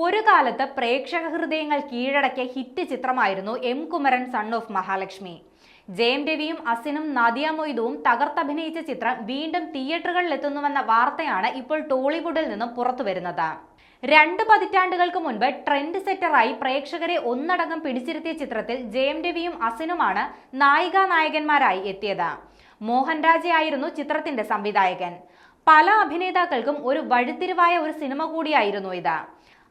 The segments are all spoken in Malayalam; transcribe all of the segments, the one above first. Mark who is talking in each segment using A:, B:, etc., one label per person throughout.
A: ഒരു കാലത്ത് പ്രേക്ഷക ഹൃദയങ്ങൾ കീഴടക്കിയ ഹിറ്റ് ചിത്രമായിരുന്നു M Kumaran son of Mahalakshmi. ജയം രവിയും അസിനും നാദിയ മൊയ്തുവും തകർത്തഭിനയിച്ച ചിത്രം വീണ്ടും തിയേറ്ററുകളിലെത്തുന്നുവെന്ന വാർത്തയാണ് ഇപ്പോൾ ടോളിവുഡിൽ നിന്നും പുറത്തുവരുന്നത്. 2 പതിറ്റാണ്ടുകൾക്ക് മുൻപ് ട്രെൻഡ് സെറ്ററായി പ്രേക്ഷകരെ ഒന്നടങ്കം പിടിച്ചിരുത്തിയ ചിത്രത്തിൽ ജയം രവിയും അസിനുമാണ് നായികാനായകന്മാരായി എത്തിയത്. മോഹൻരാജയായിരുന്നു ചിത്രത്തിന്റെ സംവിധായകൻ. പല അഭിനേതാക്കൾക്കും ഒരു വഴിത്തിരിവായ ഒരു സിനിമ കൂടിയായിരുന്നു ഇത്.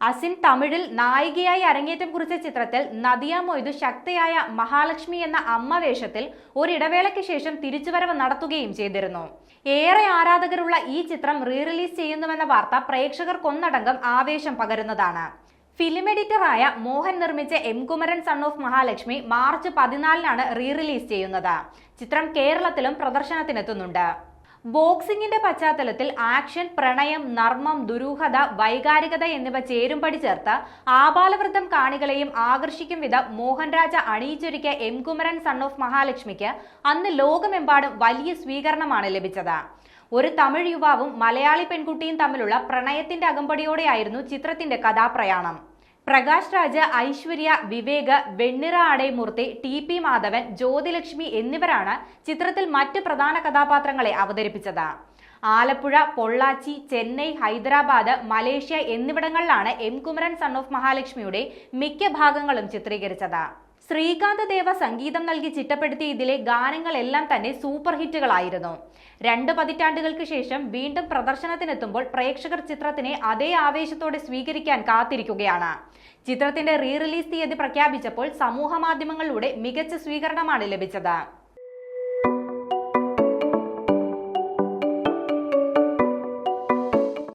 A: അസിൻ തമിഴിൽ നായികയായി അരങ്ങേറ്റം കുറിച്ച ചിത്രത്തിൽ നദിയ മൊയ്തു ശക്തിയായ മഹാലക്ഷ്മി എന്ന അമ്മ വേഷത്തിൽ ഒരിടവേളയ്ക്ക് ശേഷം തിരിച്ചുവരവ് നടത്തുകയും ചെയ്തിരുന്നു. ഏറെ ആരാധകരുള്ള ഈ ചിത്രം റീ റിലീസ് ചെയ്യുന്നുവെന്ന വാർത്ത പ്രേക്ഷകർക്കൊന്നടങ്കം ആവേശം പകരുന്നതാണ്. ഫിലിം എഡിറ്ററായ മോഹൻ നിർമ്മിച്ച M Kumaran son of Mahalakshmi March 14-നാണ് റീ റിലീസ് ചെയ്യുന്നത്. ചിത്രം കേരളത്തിലും പ്രദർശനത്തിനെത്തുന്നുണ്ട്. ബോക്സിംഗിന്റെ പശ്ചാത്തലത്തിൽ ആക്ഷൻ, പ്രണയം, നർമ്മം, ദുരൂഹത, വൈകാരികത എന്നിവ ചേരുംപടി ചേർത്ത് ആബാലവൃദ്ധം കാണികളെയും ആകർഷിക്കും വിധം മോഹൻരാജ അണിയിച്ചൊരുക്കിയ എം കുമരൻ സൺ ഓഫ് മഹാലക്ഷ്മിക്ക് അന്ന് ലോകമെമ്പാടും വലിയ സ്വീകരണമാണ് ലഭിച്ചത്. ഒരു തമിഴ് യുവാവും മലയാളി പെൺകുട്ടിയും തമ്മിലുള്ള പ്രണയത്തിന്റെ അകമ്പടിയോടെയായിരുന്നു ചിത്രത്തിന്റെ കഥാപ്രയാണം. പ്രകാശ് രാജ്, ഐശ്വര്യ, വിവേക്, വെണ്ണിറ അടൈമൂർത്തി, ടി.പി. മാധവൻ, ജ്യോതിലക്ഷ്മി എന്നിവരാണ് ചിത്രത്തിൽ മറ്റ് പ്രധാന കഥാപാത്രങ്ങളെ അവതരിപ്പിച്ചത്. ആലപ്പുഴ, പൊള്ളാച്ചി, ചെന്നൈ, ഹൈദരാബാദ്, മലേഷ്യ എന്നിവിടങ്ങളിലാണ് എം കുമരൻ സൺ ഓഫ് മഹാലക്ഷ്മിയുടെ മിക്ക ഭാഗങ്ങളും ചിത്രീകരിച്ചത്. ശ്രീകാന്ത് ദേവ സംഗീതം നൽകി ചിട്ടപ്പെടുത്തിയ ഇതിലെ ഗാനങ്ങളെല്ലാം തന്നെ സൂപ്പർ ഹിറ്റുകളായിരുന്നു. 2 പതിറ്റാണ്ടുകൾക്ക് ശേഷം വീണ്ടും പ്രദർശനത്തിനെത്തുമ്പോൾ പ്രേക്ഷകർ ചിത്രത്തിനെ അതേ ആവേശത്തോടെ സ്വീകരിക്കാൻ കാത്തിരിക്കുകയാണ്. ചിത്രത്തിന്റെ റീ റിലീസ് തീയതി പ്രഖ്യാപിച്ചപ്പോൾ സമൂഹ മാധ്യമങ്ങളിലൂടെ മികച്ച സ്വീകരണമാണ് ലഭിച്ചത്.